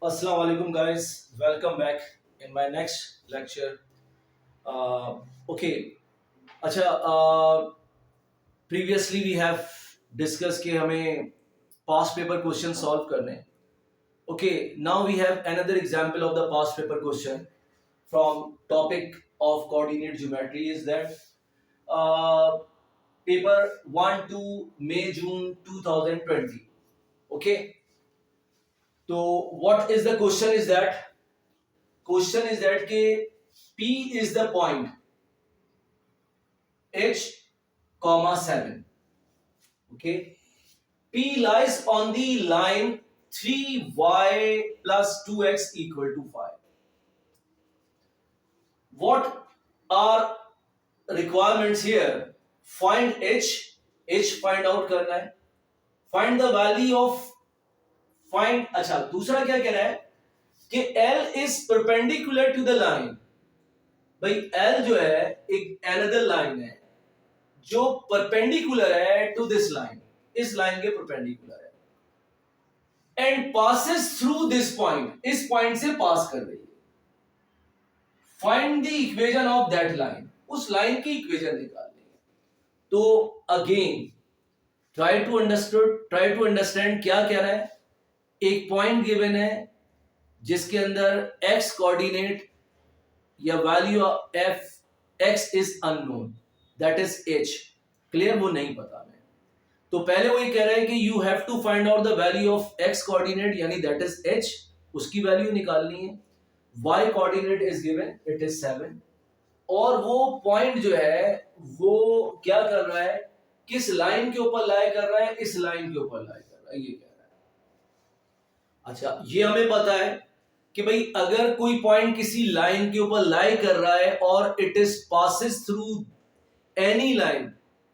Assalamu alaikum guys, welcome back in my next lecture. Okay, अच्छा previously we have discussed कि हमें past paper question solve करने हैं. Okay, now we have another example of the past paper question from topic of coordinate geometry is that uh, paper 1 to May June 2020. Okay, so what is the question is that के P is the point H comma 7. Okay, P lies on the line 3y plus 2x equal to 5. What are requirements here? Find H find out करना है. Find the value of find अच्छा दूसरा क्या कह रहा है कि L is perpendicular to the line. भाई L जो है एक another line है जो परपेंडिकुलर है टू दिस लाइन, इस लाइन के परपेंडिकुलर है and passes through this point, इस पॉइंट से पास कर रही है. Find the equation of that line, उस लाइन की इक्वेशन निकालनी है. तो अगेन ट्राई टू अंडरस्टैंड क्या कह रहा है. एक पॉइंट गिवन है जिसके अंदर एक्स कोऑर्डिनेट या value of F x is unknown, that is H. Clear, वो नहीं पता हमें. तो पहले वो ये कह रहा है कि you have to find out the value of X coordinate यानी दैट इज एच, उसकी वैल्यू निकालनी है. Y coordinate is given, it is 7. और वो पॉइंट जो है वो क्या कर रहा है, किस लाइन के ऊपर लाई कर रहा है, इस लाइन के ऊपर लाई कर रहा है, ये कह रहा है. अच्छा, ये हमें पता है कि भाई अगर कोई पॉइंट किसी लाइन के ऊपर लाई कर रहा है और it is passes through any line,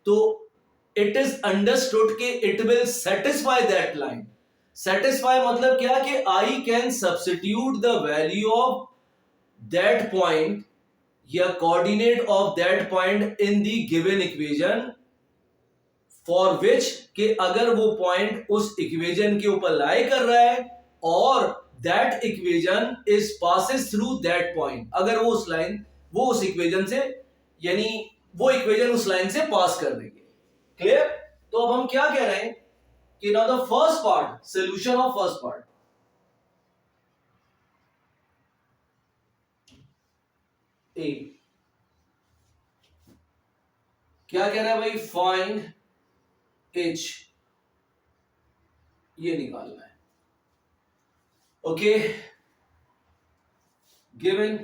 तो इट इज अंडरस्टूड कि it will satisfy that line. Satisfy मतलब क्या कि I can substitute the value of that point या coordinate of that point in the given equation for which कि अगर वो point उस इक्वेशन के ऊपर लाई कर रहा है और that equation is passes through that point, अगर वो उस इक्वेशन से यानी वो इक्वेशन उस लाइन से पास कर रही है. क्लियर. तो अब हम क्या कह रहे हैं कि now the first part, solution of first part. ए क्या कह रहा है भाई, फाइंड एच, ये निकालना है. Okay, given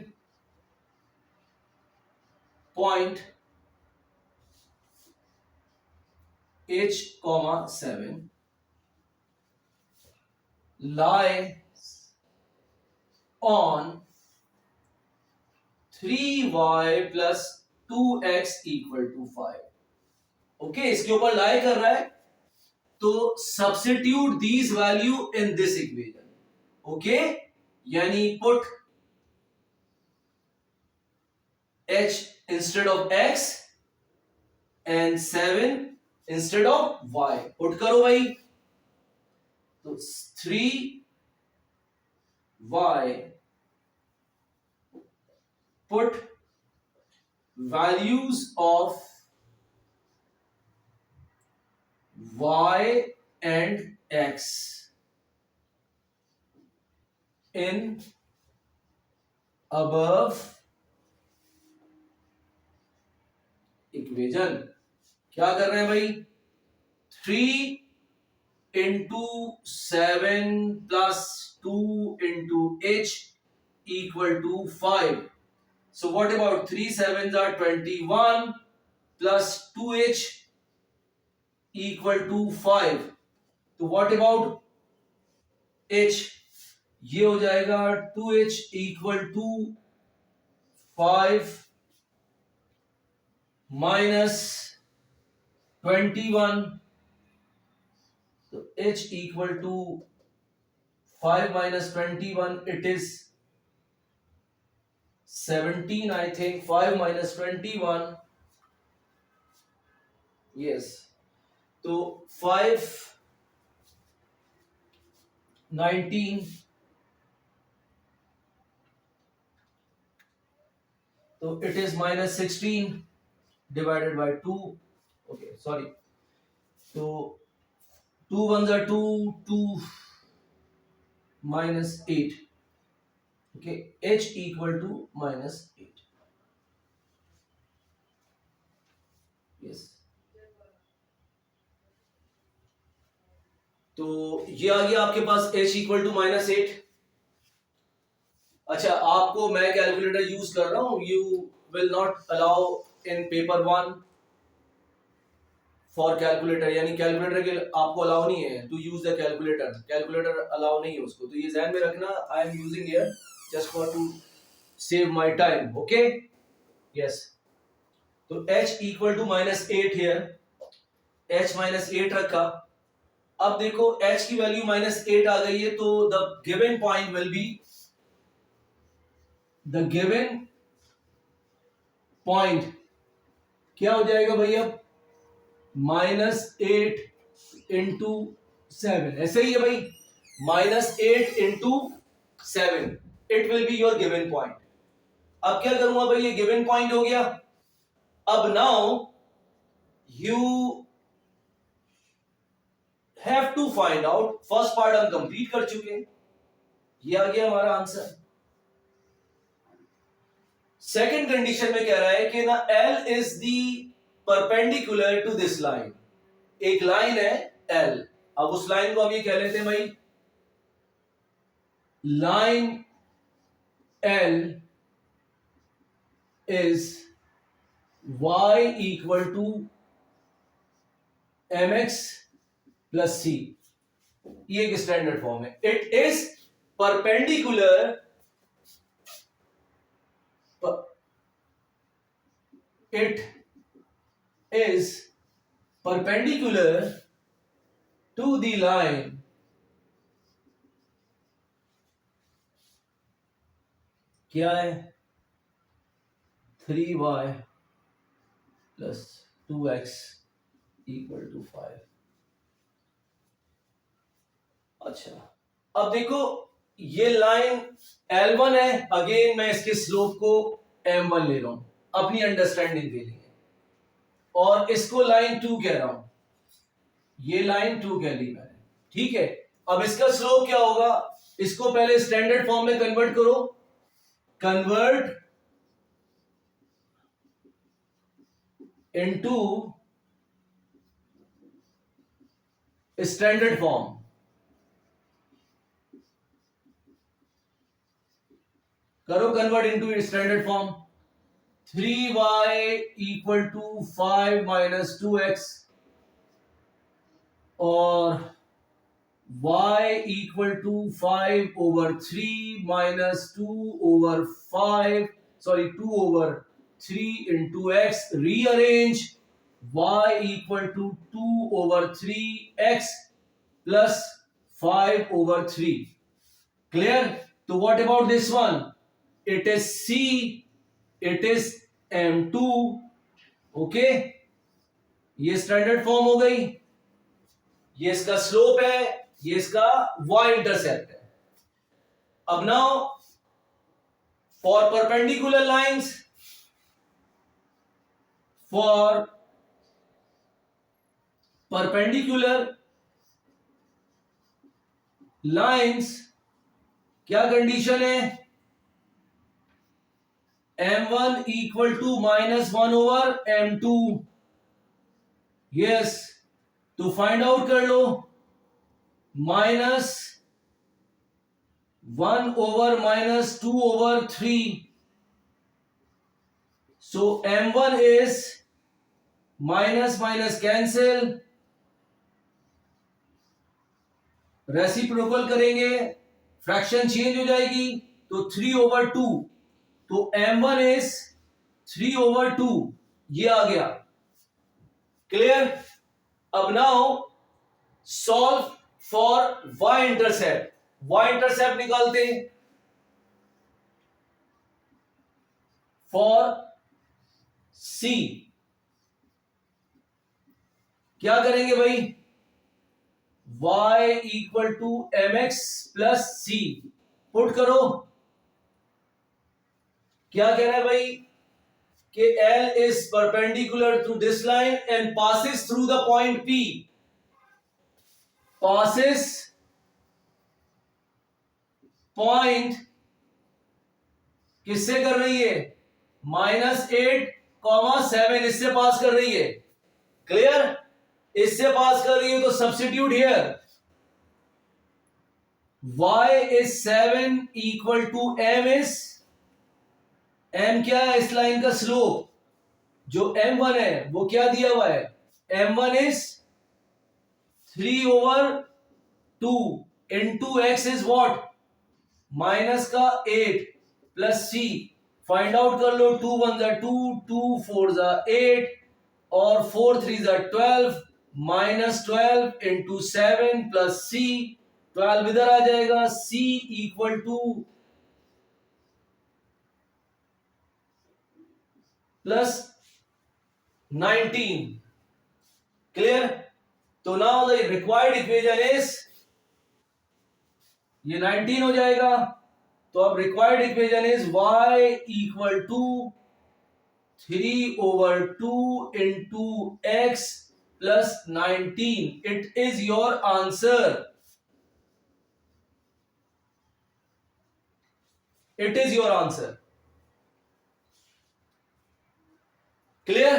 point H, 7 lies on 3y plus 2x equal to 5. Okay, इसके ऊपर लाई कर रहा है तो substitute this value in this equation. Okay, यानी put h instead of x and 7 instead of y. Put करो भाई, तो 3y put values of y and x in above equation. क्या कर रहे हैं भाई, 3 into 7 plus 2 into h equal to 5. So what about 3 sevens are 21 plus 2h equal to 5. तो what about h, ये हो जाएगा 2h equal to 5 minus 21. So h equal to 5 minus 21, it is 17 I think. 5 minus 21, yes, तो 5 19 तो it is -16 divided by 2. Okay sorry, तो 2 1 2, 2 -8. Okay, h equal to -8. Yes, तो ये आ गया आपके पास h इक्वल टू -8. अच्छा, आपको मैं कैलकुलेटर यूज कर रहा हूं, you will not allow in paper 1 for calculator, यानी कैलकुलेटर के आपको अलाउ नहीं है to use the calculator. Calculator allow नहीं है उसको, तो ये ध्यान में रखना. I am using here just for to save my time. Okay, yes. तो h equal to -8 here, h -8 रखा. अब देखो h की वैल्यू -8 आ गई है, तो the given point will be, the given point क्या हो जाएगा भैया, -8 इंटू 7. ऐसे ही है भाई, -8 into 7, it will be your given point. अब क्या करूंगा भाई, ये गिवन पॉइंट हो गया. अब now you have to find out, first part हम कंप्लीट कर चुके हैं, ये आ गया हमारा आंसर. सेकंड कंडीशन में कह रहा है कि ना L is the perpendicular to this line. एक लाइन है L, अब उस लाइन को हम ये कह लेते हैं भाई line L is y equal to mx plus c. ये एक स्टैंडर्ड फॉर्म है. It is perpendicular, it is perpendicular to the line क्या है, 3y plus 2x equal to 5. अच्छा, अब देखो ये लाइन L1 है. अगेन मैं इसके स्लोप को M1 ले रहा हूं अपनी अंडरस्टैंडिंग के लिए, और इसको लाइन 2 कह रहा हूं. ये लाइन 2 कह ली मैंने, ठीक है. अब इसका स्लोप क्या होगा, इसको पहले स्टैंडर्ड फॉर्म में कन्वर्ट करो. Convert into standard form. करो convert into standard form. 3y equal to 5 minus 2x और y equal to 5 over 3 minus 2 over 5, sorry 2 over 3 into x. Rearrange y equal to 2 over 3x plus 5 over 3. Clear. तो what about this one, it is c, it is m2. Okay, ये standard form हो गई. ये इसका slope है, ये इसका y intercept है. अब now for perpendicular lines, for perpendicular lines क्या कंडीशन है, m1 equal to -1 over m2. Yes, तो फाइंड आउट कर लो. -1 over -2 over 3. So m1 is minus minus cancel, reciprocal करेंगे, फ्रैक्शन चेंज हो जाएगी, तो 3 ओवर 2. तो m1 इज 3 ओवर 2, ये आ गया. क्लियर. अब now solve for y intercept. y intercept निकालते हैं फॉर c. क्या करेंगे भाई, y equal to mx plus c put करो. क्या कह रहा है भाई, कि L is perpendicular to this line and passes through the point P. Passes point किससे कर रही है? -8,7 इससे पास कर रही है. क्लियर? इससे पास कर रही है तो substitute here. y is 7 equal to m is m क्या है इस लाइन का स्लोप? जो m1 है वो क्या दिया हुआ है? m1 is 3/2 into x is what? Minus का 8 प्लस c. फाइंड आउट कर लो. 2 1 2, 2 4 8 और 4 3 12. -12 into 7 प्लस c. 12 इधर आ जाएगा. c equal to plus 19. Clear? तो now the required equation is, ये 19 हो जाएगा. तो अब required equation is y equal to 3/2 into x plus 19. It is your answer. It is your answer. Clear?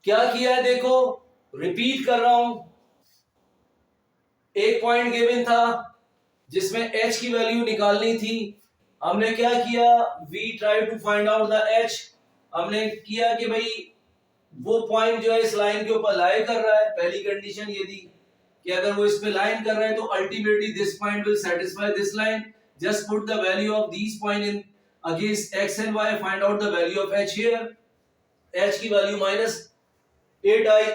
क्या किया है देखो, रिपीट कर रहा हूं. एक पॉइंट गिवन था जिसमें h की वैल्यू निकालनी थी. हमने क्या किया? We try to find out the h. हमने किया कि भाई वो पॉइंट जो है इस लाइन के ऊपर लाई कर रहा है. पहली कंडीशन ये थी कि अगर वो इस पे लाइन कर रहा है तो ultimately this point will satisfy this line. Just put the value of this point in against x and y. Find out the value of h here. h की वैल्यू -8 आई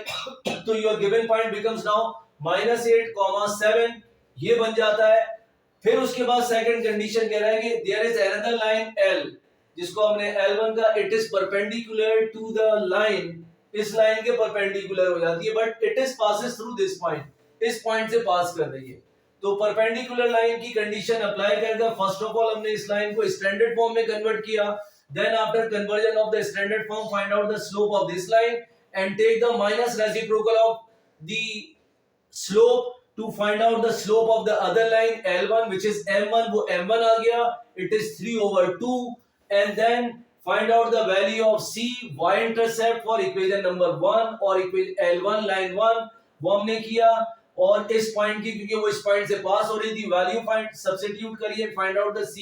तो your given point becomes now -8,7. ये बन जाता है. फिर उसके बाद second condition कह रहा है कि there is another line L, जिसको हमने L1 का it is perpendicular to the line. इस लाइन के परपेंडिकुलर हो जाती है but it is passes through this point. इस पॉइंट से पास कर रही है. तो परपेंडिकुलर लाइन की कंडीशन अप्लाई करके फर्स्ट ऑफ ऑल हमने इस लाइन को स्टैंडर्ड फॉर्म में कन्वर्ट किया. Then after conversion of the standard form, find out the slope of this line and take the minus reciprocal of the slope to find out the slope of the other line L1, which is M1. वो M1 आ गया. It is 3/2. And then find out the value of C, y intercept for equation number 1 और equation L1 line 1 वो हमने किया. और इस point की, क्योंकि वो इस पॉइंट से पास हो रही थी, वैल्यू फाइंड सब्स्टिट्यूट करिए. Find out the C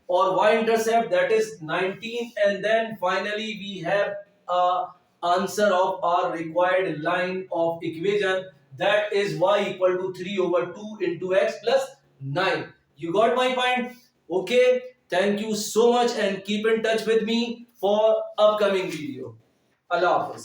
or y intercept, that is 19. And then finally we have a answer of our required line of equation, that is y equal to 3/2 into x plus 9. You got my point? Okay, thank you so much and keep in touch with me for upcoming video. Allah Hafiz.